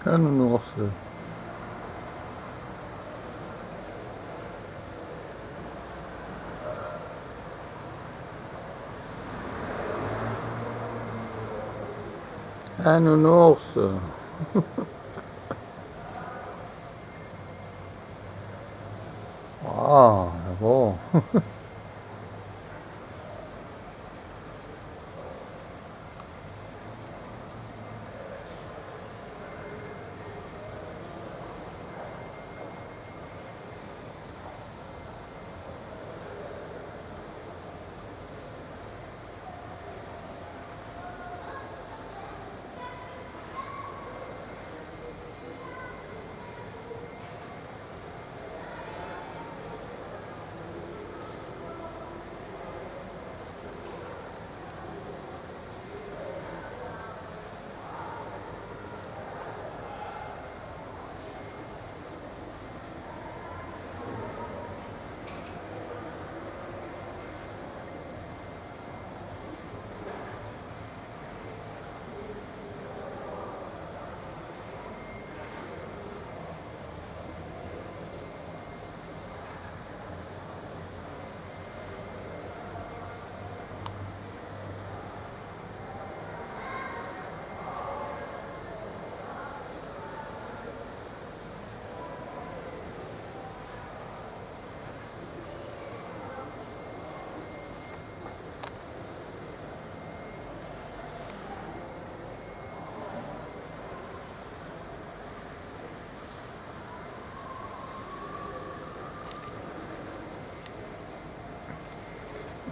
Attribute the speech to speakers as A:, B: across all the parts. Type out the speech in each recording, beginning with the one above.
A: Un nounours. Un nounours. Ah, bon.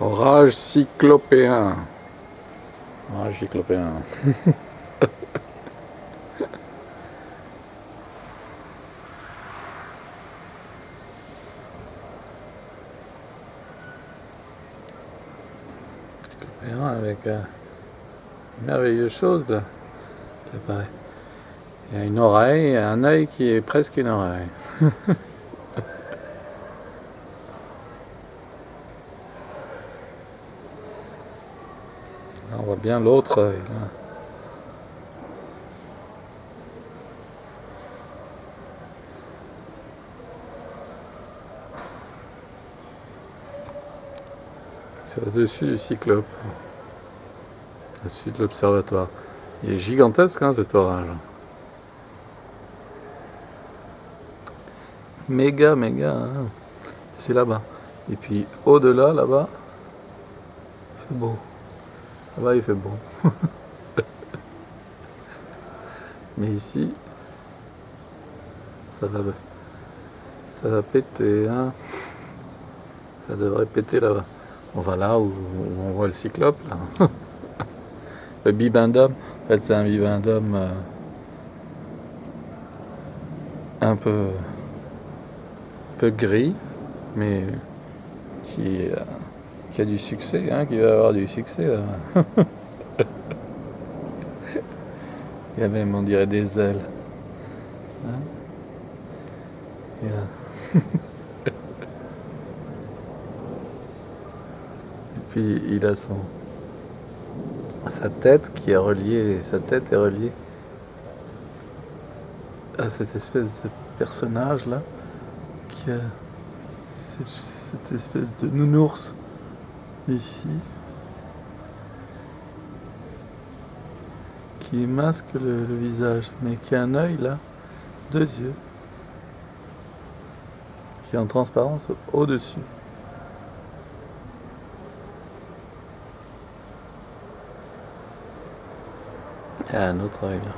A: Orage cyclopéen. Orage cyclopéen. Cyclopéen avec une merveilleuse chose là. Il y a une oreille, un œil qui est presque une oreille. Là, on voit bien l'autre œil là. C'est au-dessus du cyclope, au-dessus de l'observatoire. Il est gigantesque hein, cet orage. Méga, méga. Hein. C'est là-bas. Et puis au-delà, là-bas, il fait beau. Là-bas, il fait beau. Mais ici, ça va péter. Hein. Ça devrait péter là-bas. On va là où on voit le cyclope. Là. Le bibendum, en fait, c'est un bibendum un peu gris, mais qui a du succès, hein, qui va avoir du succès. Là. Il y a même, on dirait, des ailes. Hein. Et puis il a sa tête qui est reliée, sa tête est reliée à cette espèce de personnage là, qui a cette espèce de nounours ici, qui masque le visage, mais qui a un œil là, deux yeux, qui est en transparence au-dessus. Il y a un autre œil là.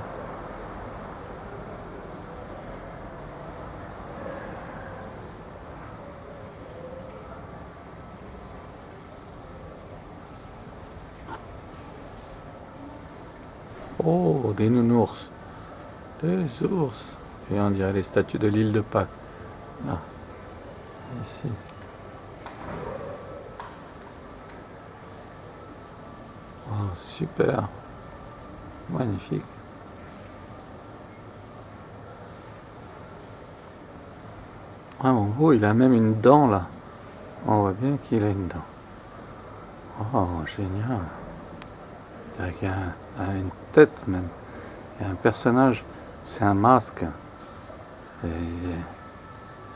A: Oh, des nounours. Des ours. Et on dirait les statues de l'île de Pâques. Là, ici. Oh, super. Magnifique. Vraiment beau, il a même une dent là. On voit bien qu'il a une dent. Oh, génial. C'est vrai qu'il y a une tête même. Il y a un personnage C'est un masque. Et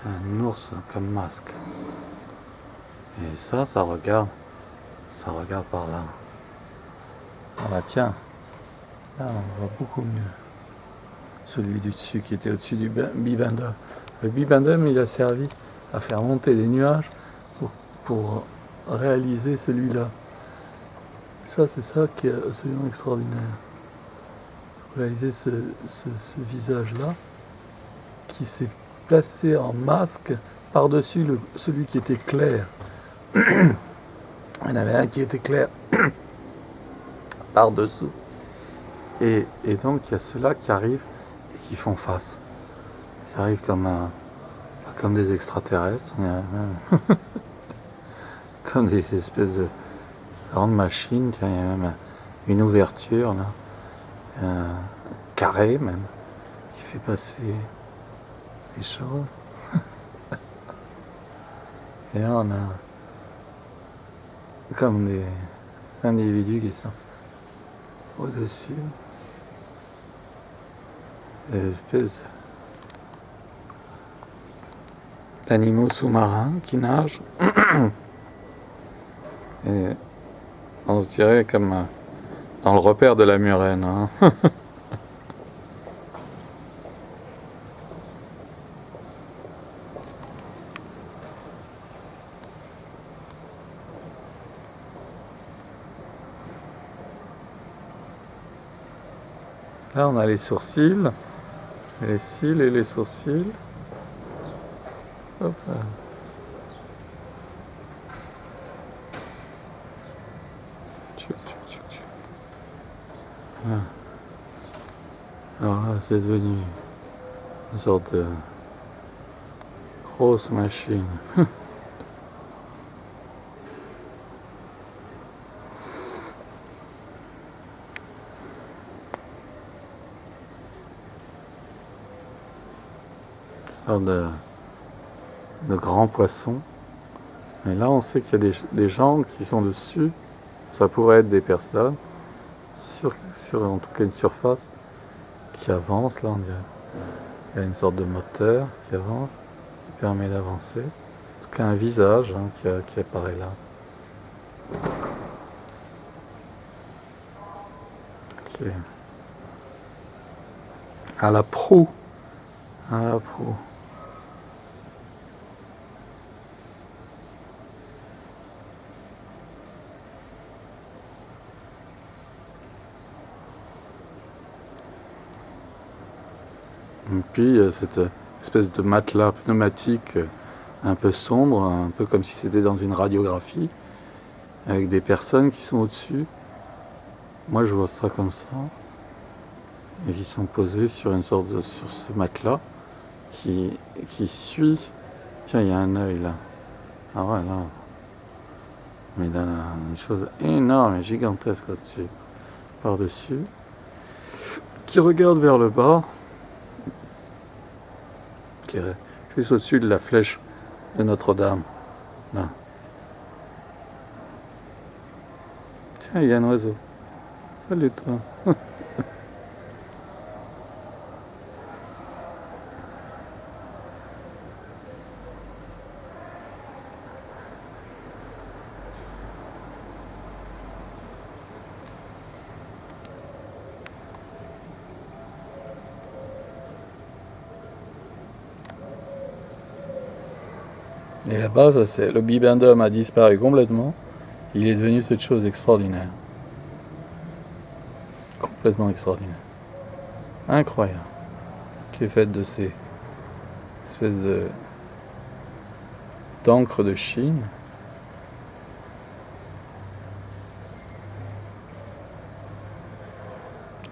A: un ours comme masque. Et ça regarde. Ça regarde par là. Ah bah tiens, là on voit beaucoup mieux. Celui du dessus qui était au-dessus du bibendum. Le bibendum il a servi à faire monter des nuages pour réaliser celui-là. Ça c'est ça qui est absolument extraordinaire. Réaliser ce visage-là qui s'est placé en masque par-dessus celui qui était clair. Il y en avait un qui était clair par-dessous. Et donc il y a ceux-là qui arrivent et qui font face. Ils arrivent comme des extraterrestres, comme des espèces de grandes machines. Tiens, il y a même une ouverture là, carrée même, qui fait passer les choses. Et là on a comme des individus qui sont au-dessus, des espèces d'animaux sous-marins qui nagent. Et on se dirait comme dans le repère de la murène. Hein. Là on a les sourcils, les cils et les sourcils. Hop là. Ah. Alors là c'est devenu une sorte de grosse machine. De grands poissons. Mais là on sait qu'il y a des gens qui sont dessus. Ça pourrait être des personnes sur en tout cas une surface qui avance. Là on dirait il y a une sorte de moteur qui avance, qui permet d'avancer. En tout cas un visage qui apparaît là. Qui est à la proue. À la proue. Et puis cette espèce de matelas pneumatique un peu sombre, un peu comme si c'était dans une radiographie, avec des personnes qui sont au-dessus. Moi je vois ça comme ça, et qui sont posées sur sur ce matelas qui suit. Tiens, il y a un œil là. Ah ouais là. Mais il a une chose énorme et gigantesque là-dessus, par-dessus, qui regarde vers le bas, qui est juste au-dessus de la flèche de Notre-Dame. Là. Tiens, il y a un oiseau. Salut toi. Et là-bas, le bibendum a disparu complètement. Il est devenu cette chose extraordinaire. Complètement extraordinaire. Incroyable. Qui est faite de ces espèces d'encre de Chine.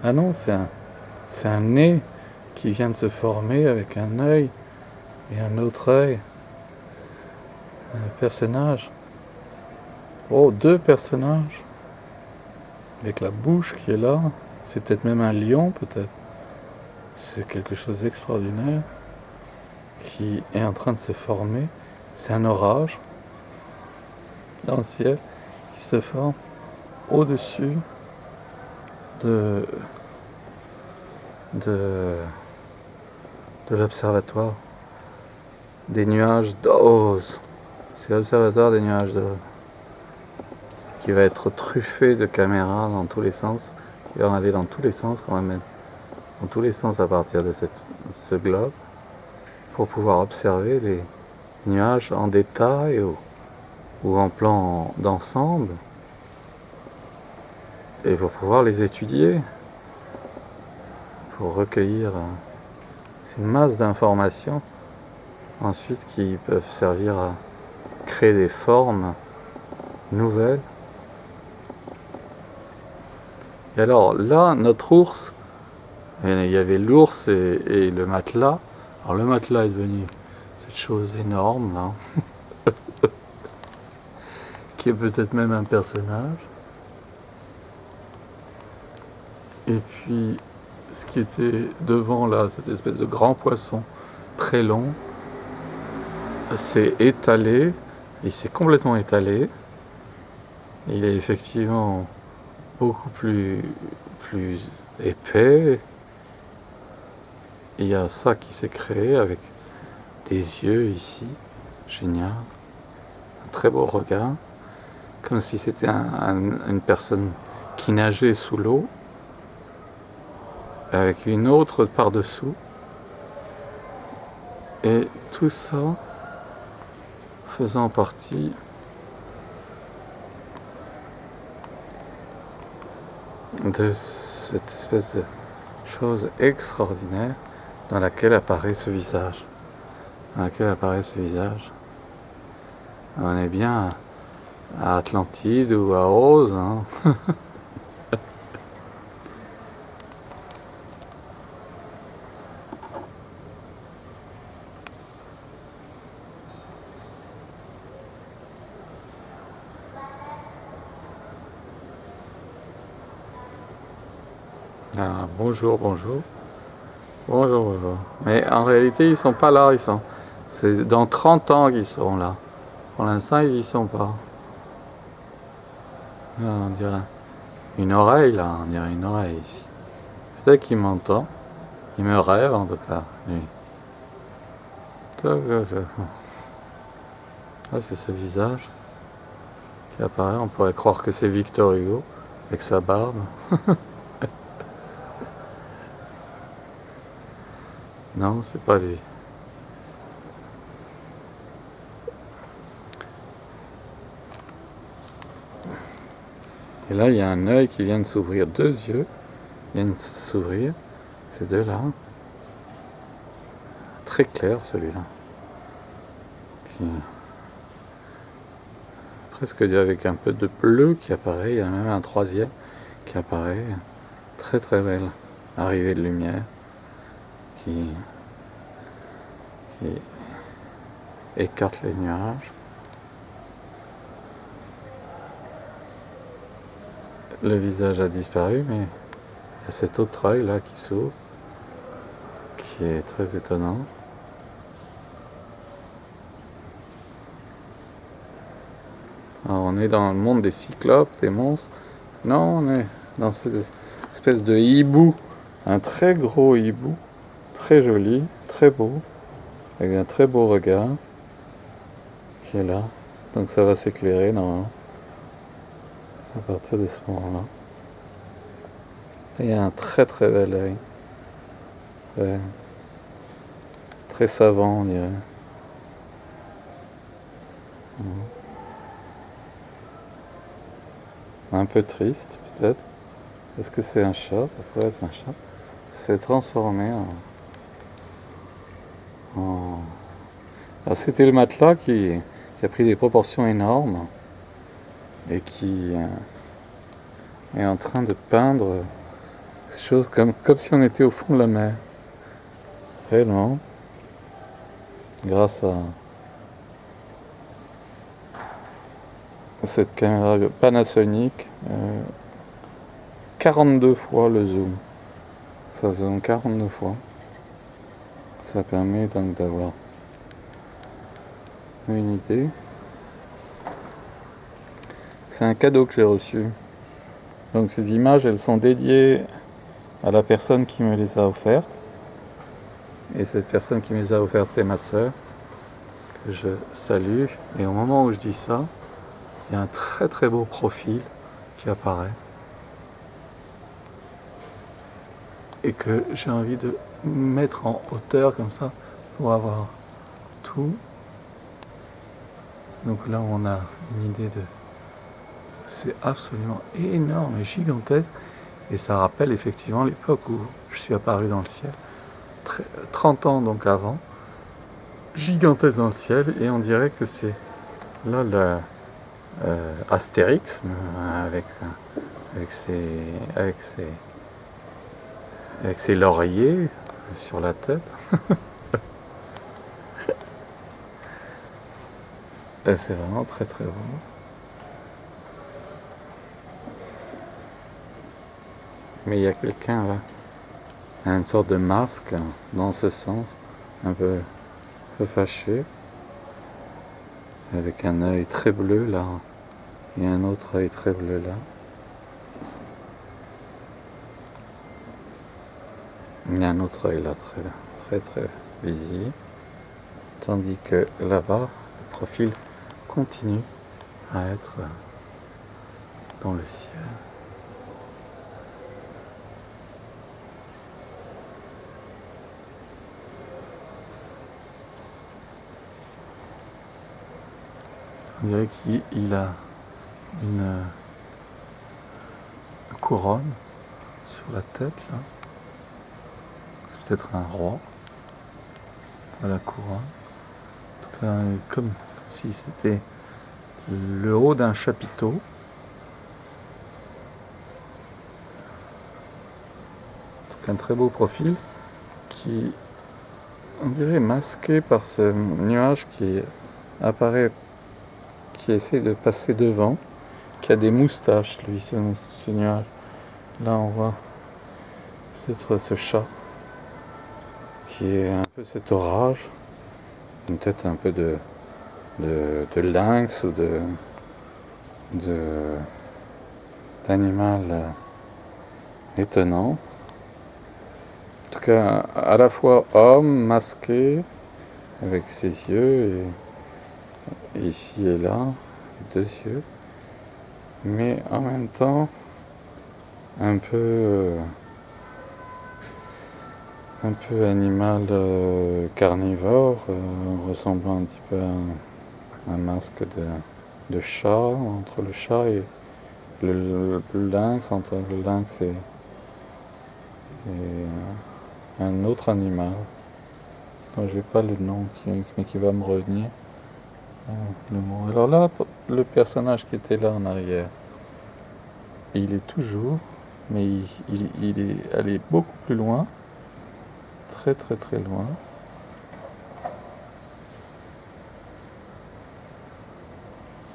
A: Ah non, c'est un nez qui vient de se former avec un œil et un autre œil. Un personnage. Oh, deux personnages. Avec la bouche qui est là. C'est peut-être même un lion, peut-être. C'est quelque chose d'extraordinaire qui est en train de se former. C'est un orage dans le ciel qui se forme au-dessus de de l'observatoire des nuages d'Oz. C'est l'observatoire des nuages d'Oz qui va être truffé de caméras dans tous les sens, qui vont aller dans tous les sens, qu'on va mettre dans tous les sens à partir de ce globe, pour pouvoir observer les nuages en détail ou en plan d'ensemble, et pour pouvoir les étudier, pour recueillir ces masses d'informations ensuite qui peuvent servir à créer des formes nouvelles. Et alors là, notre ours, il y avait l'ours et le matelas. Alors le matelas est devenu cette chose énorme là, qui est peut-être même un personnage. Et puis ce qui était devant là, cette espèce de grand poisson très long, s'est étalé, il s'est complètement étalé. Il est effectivement beaucoup plus épais. Il y a ça qui s'est créé avec des yeux ici, génial, un très beau regard, comme si c'était une personne qui nageait sous l'eau, avec une autre par-dessous, et tout ça faisant partie de cette espèce de chose extraordinaire dans laquelle apparaît ce visage. Dans laquelle apparaît ce visage. On est bien à Atlantide ou à Oz, hein. Ah, bonjour, bonjour. Bonjour, bonjour. Mais en réalité, ils sont pas là, c'est dans 30 ans qu'ils seront là. Pour l'instant, ils y sont pas. Là, on dirait une oreille, là, on dirait une oreille ici. Peut-être qu'il m'entend. Il me rêve, en tout cas, lui. Ah, c'est ce visage qui apparaît. On pourrait croire que c'est Victor Hugo, avec sa barbe. Non, c'est pas lui. Et là, il y a un œil qui vient de s'ouvrir, 2 yeux viennent de s'ouvrir, ces deux-là. Très clair, celui-là. Presque avec un peu de bleu qui apparaît, il y a même un troisième qui apparaît. Très très belle arrivée de lumière qui écarte les nuages. Le visage a disparu, mais il y a cet autre œil là qui s'ouvre, qui est très étonnant. Alors on est dans le monde des cyclopes, des monstres. Non, on est dans cette espèce de hibou, un très gros hibou, très joli, très beau, avec un très beau regard, qui est là. Donc ça va s'éclairer normalement, à partir de ce moment-là. Il y a un très très bel œil. Ouais. Très savant, on dirait. Un peu triste, peut-être. Est-ce que c'est un chat? Ça pourrait être un chat. Ça s'est transformé Alors c'était le matelas qui a pris des proportions énormes et qui est en train de peindre ces choses comme si on était au fond de la mer. Réellement. Grâce à cette caméra Panasonic, 42 fois le zoom. Ça zoome 42 fois. Ça permet donc d'avoir une idée. C'est un cadeau que j'ai reçu. Donc ces images, elles sont dédiées à la personne qui me les a offertes. Et cette personne qui me les a offertes, c'est ma sœur, que je salue. Et au moment où je dis ça, il y a un très très beau profil qui apparaît. Et que j'ai envie de mettre en hauteur comme ça pour avoir tout. Donc là on a une idée de... C'est absolument énorme et gigantesque. Et ça rappelle effectivement l'époque où je suis apparu dans le ciel. 30 ans donc avant. Gigantesque dans le ciel. Et on dirait que c'est là le Astérix avec ses lauriers sur la tête. Et c'est vraiment très très beau. Mais il y a quelqu'un là, une sorte de masque dans ce sens, un peu fâché, avec un œil très bleu là, et un autre œil très bleu là. Il y a un autre œil là, très très visible, tandis que là-bas, le profil continue à être dans le ciel. On dirait qu'il a une couronne sur la tête là. C'est peut-être un roi à la couronne. En tout cas, comme si c'était le haut d'un chapiteau. En tout cas, un très beau profil qui, on dirait, masqué par ce nuage qui apparaît, qui essaie de passer devant, qui a des moustaches, lui, ce nuage. Là, on voit peut-être ce chat qui est un peu cet orage, une tête un peu de lynx ou d'animal étonnant. En tout cas, à la fois homme, masqué, avec ses yeux, et ici et là, deux yeux, mais en même temps, un peu animal carnivore, ressemblant un petit peu à un masque de chat, entre le chat et le lynx, entre le lynx et un autre animal dont je n'ai pas le nom, mais qui va me revenir. Le mot. Alors là, le personnage qui était là en arrière, il est toujours, mais il est allé beaucoup plus loin, très très très loin.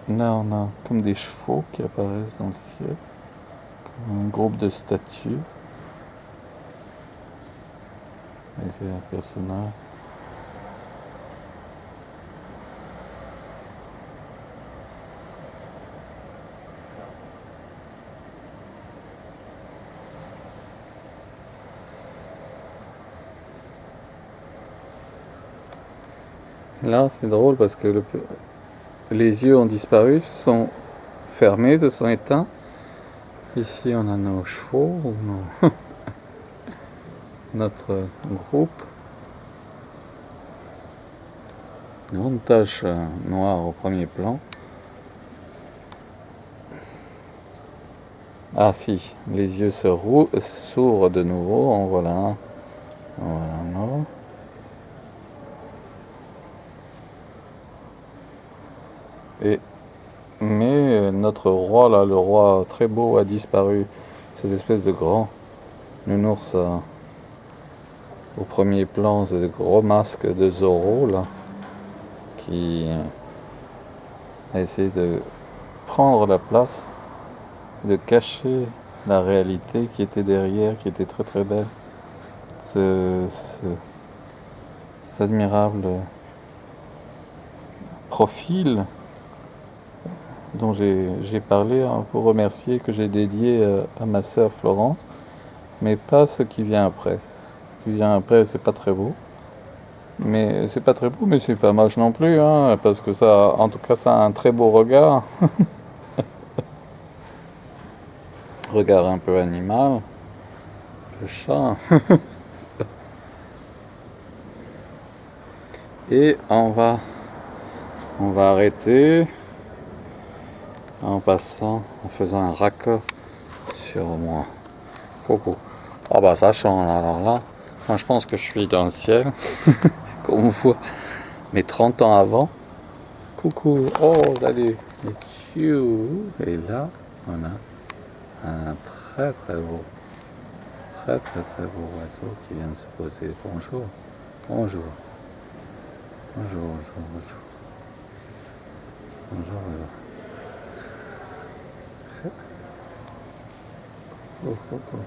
A: Là, on a comme des chevaux qui apparaissent dans le ciel, comme un groupe de statues, avec un personnage. Là, c'est drôle parce que les yeux ont disparu, se sont fermés, se sont éteints. Ici, on a nos chevaux, notre groupe. Une grande tache noire au premier plan. Ah si, les yeux s'ouvrent de nouveau, en voilà un. Voilà un autre. Mais notre roi là, le roi très beau, a disparu. Cette espèce de grand nounours au premier plan, ce gros masque de Zorro là, qui a essayé de prendre la place, de cacher la réalité qui était derrière, qui était très très belle. Cet admirable profil dont j'ai parlé pour remercier, que j'ai dédié à ma sœur Florence, mais pas ce qui vient après. Ce qui vient après, c'est pas très beau, Mais c'est pas très beau, mais c'est pas moche non plus, hein, parce que ça, en tout cas, ça a un très beau regard. Regard un peu animal, le chat. Et on va arrêter en passant, en faisant un raccord sur moi. Coucou. Oh bah ça change alors là. Moi je pense que je suis dans le ciel, comme on voit mes 30 ans avant. Coucou. Oh salut. Et tchou. Et là, on a un très beau oiseau qui vient de se poser. Bonjour. Bonjour. Bonjour, bonjour, bonjour. Bonjour, bonjour. Oh, oh, oh.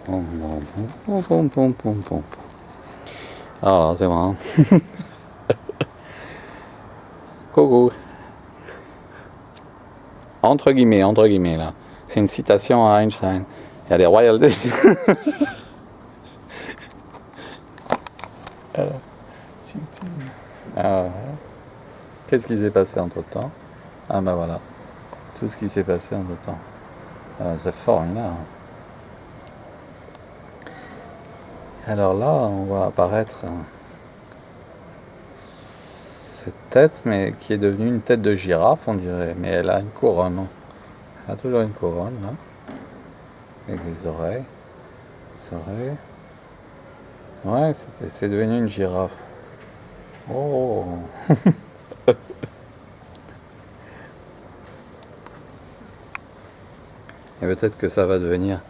A: Pom, pom, pom, pom, pom, pom, pom. Alors, c'est marrant. Coucou. Entre guillemets, là. C'est une citation à Einstein. Il y a des royalties. Ah, qu'est-ce qui s'est passé entre-temps? Ah bah voilà, tout ce qui s'est passé entre-temps. C'est formidable. Alors là, on voit apparaître cette tête, mais qui est devenue une tête de girafe, on dirait. Mais elle a une couronne. Elle a toujours une couronne, là. Avec les oreilles. Les oreilles. Ouais, c'est devenu une girafe. Oh. Et peut-être que ça va devenir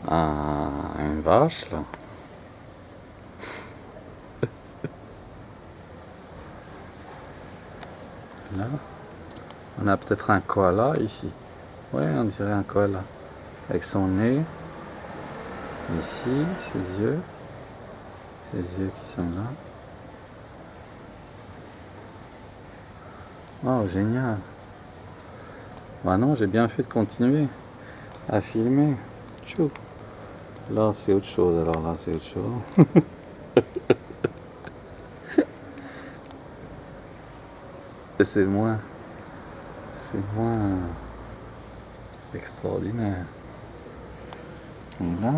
A: une vache, là. Là. On a peut-être un koala ici. Ouais, on dirait un koala. Avec son nez. Ici, ses yeux. Ses yeux qui sont là. Oh, génial. Bah non, j'ai bien fait de continuer à filmer. Tchou. Là, c'est autre chose. Alors là, c'est autre chose. Et c'est moins extraordinaire. Et là.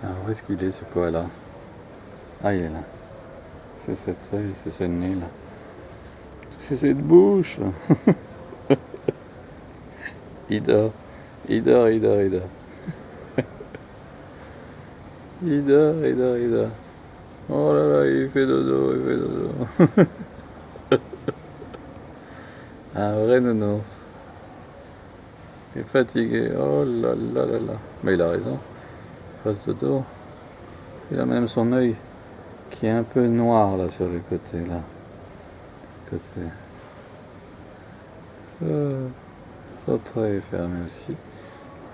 A: Alors, où est-ce qu'il est ce koala? Ah, il est là. C'est cet œil, c'est ce nez là. C'est cette bouche. Il dort. Il dort, il dort, il dort. Il dort, il dort, il dort. Oh là là, il fait dodo, il fait dodo. Un vrai nounours. Il est fatigué. Oh là là là là. Mais il a raison. Il fasse dodo. Il a même son œil qui est un peu noir là sur le côté là. Côté. L'autre œil est fermé aussi.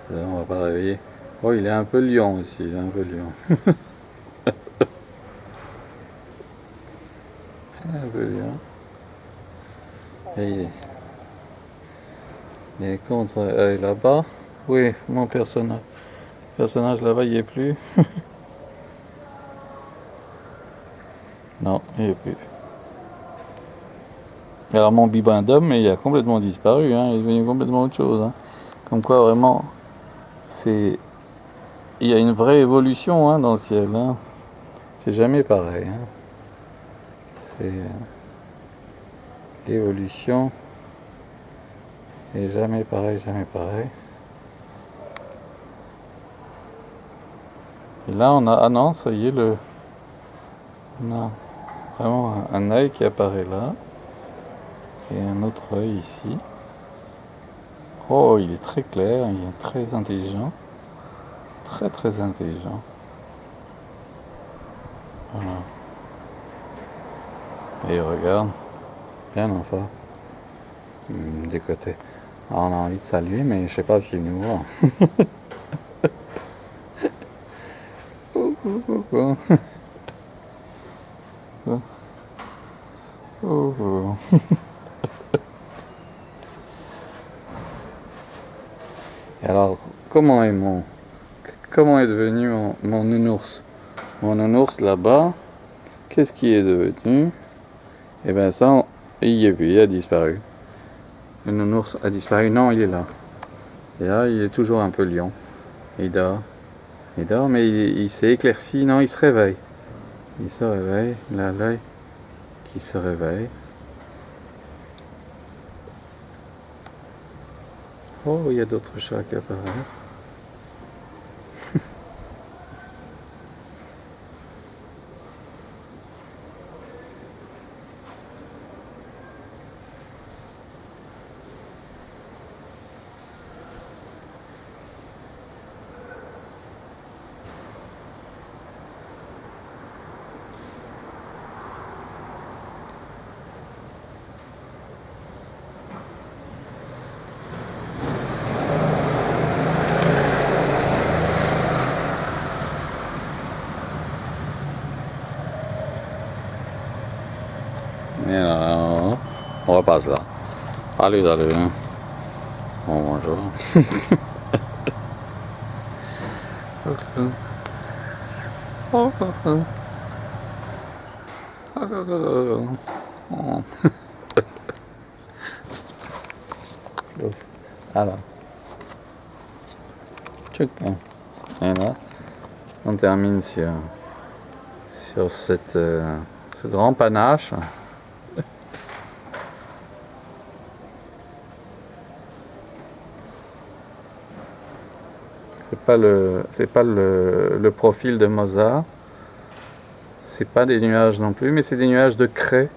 A: Là, on va pas réveiller. Oh, il est un peu lion aussi. Il est un peu lion. Un peu lion. Et il est contre là-bas. Oui, mon personnage. Le personnage là-bas, il n'y est plus. Non, il n'y est plus. Alors mon bibin d'homme, il a complètement disparu. Hein. Il est devenu complètement autre chose. Hein. Comme quoi, vraiment, c'est... Il y a une vraie évolution hein, dans le ciel. Hein. C'est jamais pareil. Hein. C'est... L'évolution est jamais pareil, jamais pareil. Et là, on a... Ah non, ça y est, on a vraiment un œil qui apparaît là. Et un autre œil ici. Oh, il est très clair, il est très intelligent. Très très intelligent. Voilà. Et il regarde bien enfin des côtés. Alors, on a envie de saluer, mais je sais pas s'il nous voit. Et alors, comment est devenu mon nounours? Mon nounours là-bas, qu'est-ce qui est devenu? Eh bien ça, il y est plus, il a disparu. Le nounours a disparu, non, il est là. Et là, il est toujours un peu lion. Il dort. Il dort, mais il s'est éclairci, non, il se réveille. Il se réveille, il a l'œil qui se réveille. Oh, il y a d'autres chats qui apparaissent. Et là, on repasse là. Allez, salut. Bon, bonjour. Alors, tchouc. Et là, on termine sur ce grand panache. C'est pas le profil de Mozart. C'est pas des nuages non plus, mais c'est des nuages de craie.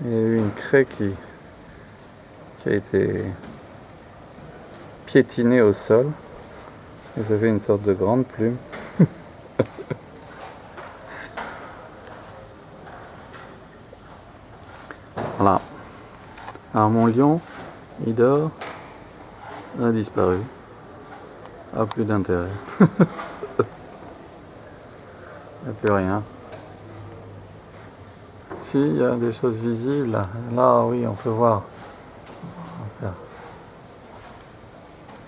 A: Il y a eu une craie qui a été piétinée au sol. Vous avez une sorte de grande plume. Voilà. Alors mon lion, il dort, il a disparu. A plus d'intérêt. Il n'y a plus rien. Si, il y a des choses visibles. Là, oui, on peut voir.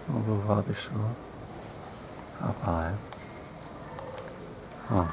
A: On peut voir des choses apparaître. Voilà.